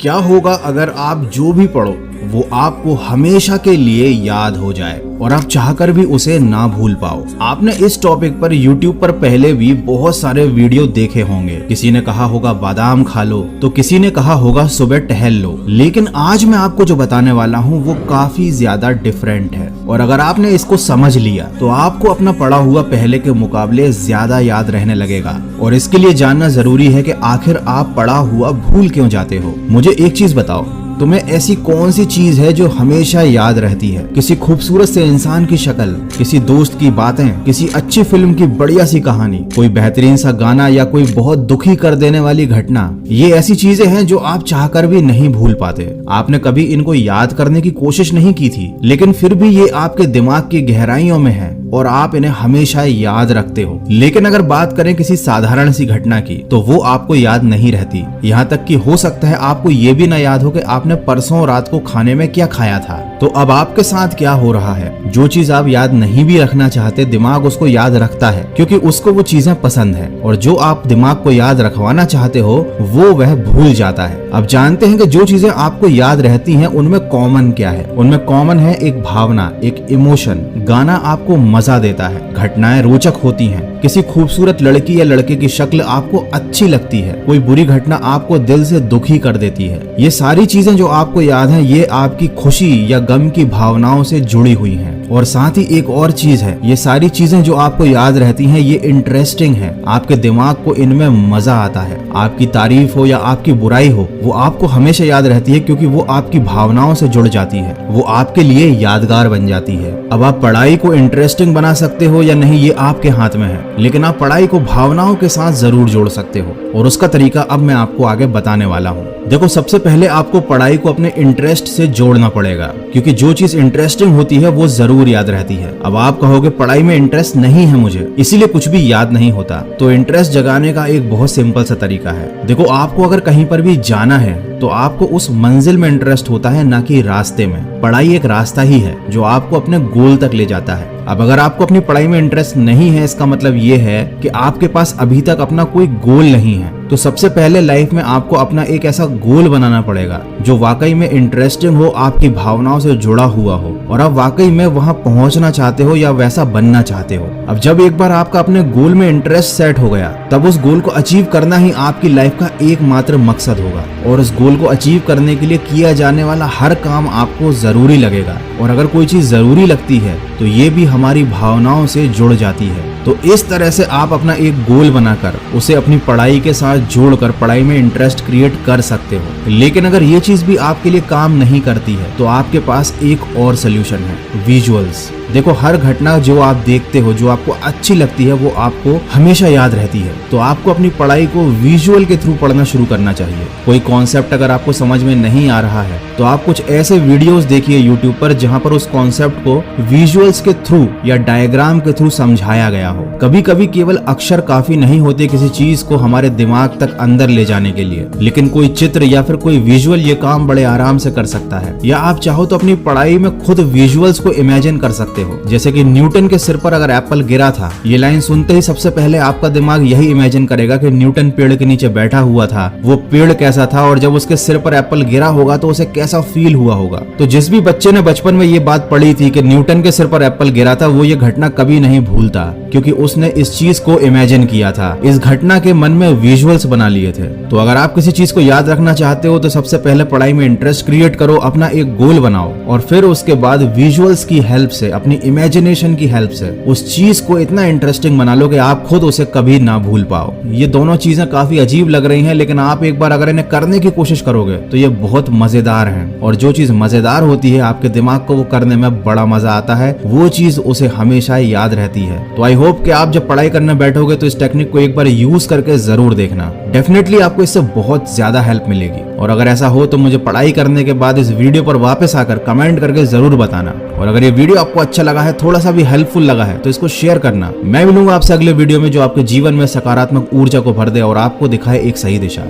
क्या होगा अगर आप जो भी पढ़ो वो आपको हमेशा के लिए याद हो जाए और आप चाहकर भी उसे ना भूल पाओ। आपने इस टॉपिक पर YouTube पर पहले भी बहुत सारे वीडियो देखे होंगे। किसी ने कहा होगा बादाम खा लो, तो किसी ने कहा होगा सुबह टहल लो, लेकिन आज मैं आपको जो बताने वाला हूँ वो काफी ज्यादा डिफरेंट है। और अगर आपने इसको समझ लिया तो आपको अपना पढ़ा हुआ पहले के मुकाबले ज्यादा याद रहने लगेगा। और इसके लिए जानना जरूरी है कि आखिर आप पढ़ा हुआ भूल क्यों जाते हो। मुझे एक चीज बताओ, तुम्हें ऐसी कौन सी चीज है जो हमेशा याद रहती है? किसी खूबसूरत से इंसान की शक्ल, किसी दोस्त की बातें, किसी अच्छी फिल्म की बढ़िया सी कहानी, कोई बेहतरीन सा गाना या कोई बहुत दुखी कर देने वाली घटना। ये ऐसी चीजें हैं जो आप चाहकर भी नहीं भूल पाते। आपने कभी इनको याद करने की कोशिश नहीं की थी, लेकिन फिर भी ये आपके दिमाग की गहराइयों में है और आप इन्हें हमेशा याद रखते हो। लेकिन अगर बात करें किसी साधारण सी घटना की, तो वो आपको याद नहीं रहती। यहाँ तक कि हो सकता है आपको ये भी ना याद हो कि आपने परसों रात को खाने में क्या खाया था। तो अब आपके साथ क्या हो रहा है? जो चीज आप याद नहीं भी रखना चाहते, दिमाग उसको याद रखता है क्योंकि उसको वो चीजें पसंद है, और जो आप दिमाग को याद रखवाना चाहते हो वो वह भूल जाता है। अब जानते हैं कि जो चीजें आपको याद रहती हैं उनमें कॉमन क्या है? उनमें कॉमन है एक भावना, एक इमोशन। गाना आपको मजा देता है, घटनाएं रोचक होती हैं, किसी खूबसूरत लड़की या लड़के की शक्ल आपको अच्छी लगती है, कोई बुरी घटना आपको दिल से दुखी कर देती है। ये सारी चीजें जो आपको याद हैं, ये आपकी खुशी या गम की भावनाओं से जुड़ी हुई हैं। और साथ ही एक और चीज है, ये सारी चीजें जो आपको याद रहती हैं ये इंटरेस्टिंग है। आपके दिमाग को इनमें मजा आता है। आपकी तारीफ हो या आपकी बुराई हो, वो आपको हमेशा याद रहती है क्योंकि वो आपकी भावनाओं से जुड़ जाती है, वो आपके लिए यादगार बन जाती है। अब आप पढ़ाई को इंटरेस्टिंग बना सकते हो या नहीं ये आपके हाथ में है, लेकिन आप पढ़ाई को भावनाओं के साथ जरूर जोड़ सकते हो, और उसका तरीका अब मैं आपको आगे बताने वाला हूँ। देखो, सबसे पहले आपको पढ़ाई को अपने इंटरेस्ट से जोड़ना पड़ेगा, क्योंकि जो चीज इंटरेस्टिंग होती है वो जरूर याद रहती है। अब आप कहोगे पढ़ाई में इंटरेस्ट नहीं है मुझे, इसीलिए कुछ भी याद नहीं होता। तो इंटरेस्ट जगाने का एक बहुत सिंपल सा तरीका है। देखो, आपको अगर कहीं पर भी जाना है तो आपको उस मंजिल में इंटरेस्ट होता है, ना कि रास्ते में। पढ़ाई एक रास्ता ही है जो आपको अपने गोल तक ले जाता है। अब अगर आपको अपनी पढ़ाई में इंटरेस्ट नहीं है, इसका मतलब ये है कि आपके पास अभी तक अपना कोई गोल नहीं है। तो सबसे पहले लाइफ में आपको अपना एक ऐसा गोल बनाना पड़ेगा जो वाकई में इंटरेस्टिंग हो, आपकी भावनाओं से जुड़ा हुआ हो, और आप वाकई में वहां पहुंचना चाहते हो या वैसा बनना चाहते हो। अब जब एक बार आपका अपने गोल में इंटरेस्ट सेट हो गया, तब उस गोल को अचीव करना ही आपकी लाइफ का एकमात्र मकसद होगा। और उस गोल को अचीव करने के लिए किया जाने वाला हर काम आपको जरूरी लगेगा, और अगर कोई चीज जरूरी लगती है तो ये भी हमारी भावनाओं से जुड़ जाती है। तो इस तरह से आप अपना एक गोल बनाकर उसे अपनी पढ़ाई के साथ जोड़कर पढ़ाई में इंटरेस्ट क्रिएट कर सकते हो। लेकिन अगर ये चीज भी आपके लिए काम नहीं करती है तो आपके पास एक और सोल्यूशन है, विजुअल्स। देखो, हर घटना जो आप देखते हो, जो आपको अच्छी लगती है, वो आपको हमेशा याद रहती है। तो आपको अपनी पढ़ाई को विजुअल के थ्रू पढ़ना शुरू करना चाहिए। कोई कॉन्सेप्ट अगर आपको समझ में नहीं आ रहा है तो आप कुछ ऐसे वीडियोस देखिए यूट्यूब पर जहां पर उस कॉन्सेप्ट को विजुअल्स के थ्रू या डायग्राम के थ्रू समझाया गया हो। कभी कभी केवल अक्षर काफी नहीं होते किसी चीज को हमारे दिमाग तक अंदर ले जाने के लिए, लेकिन कोई चित्र या फिर कोई विजुअल ये काम बड़े आराम से कर सकता है। या आप चाहो तो अपनी पढ़ाई में खुद विजुअल्स को इमेजिन कर सकते हो। जैसे कि न्यूटन के सिर पर अगर एप्पल गिरा था, ये लाइन सुनते ही सबसे पहले आपका दिमाग यही इमेजिन करेगा कि न्यूटन पेड़ के नीचे बैठा हुआ था, वो पेड़ कैसा था, और जब उसके सिर पर एप्पल गिरा होगा तो उसे कैसा फील हुआ होगा। तो जिस भी बच्चे ने बचपन में ये बात पढ़ी थी कि न्यूटन के सिर पर एप्पल गिरा था, वो ये घटना कभी नहीं भूलता, क्योंकि उसने इस चीज को इमेजिन किया था, इस घटना के मन में विजुअल्स बना लिए थे। तो अगर आप किसी चीज को याद रखना चाहते हो तो सबसे पहले पढ़ाई में इंटरेस्ट क्रिएट करो, अपना एक गोल बनाओ, और फिर उसके बाद विजुअल्स की हेल्प से, अपनी इमेजिनेशन की हेल्प से उस चीज को इतना इंटरेस्टिंग बना लो कि आप खुद उसे कभी ना भूल पाओ। ये दोनों चीजें काफी अजीब लग रही हैं, लेकिन आप एक बार अगर इन्हें करने की कोशिश करोगे तो ये बहुत मजेदार हैं। और जो चीज मजेदार होती है, आपके दिमाग को वो करने में बड़ा मजा आता है, वो चीज उसे हमेशा याद रहती है। तो आई होप कि आप जब पढ़ाई करने बैठोगे तो इस टेक्निक को एक बार यूज करके जरूर देखना। डेफिनेटली आपको इससे बहुत ज्यादा हेल्प मिलेगी। और अगर ऐसा हो तो मुझे पढ़ाई करने के बाद इस वीडियो पर वापस आकर कमेंट करके जरूर बताना। और अगर ये वीडियो आपको अच्छा लगा है, थोड़ा सा भी हेल्पफुल लगा है, तो इसको शेयर करना। मैं मिलूंगा आपसे अगले वीडियो में जो आपके जीवन में सकारात्मक ऊर्जा को भर दे और आपको दिखाए एक सही दिशा।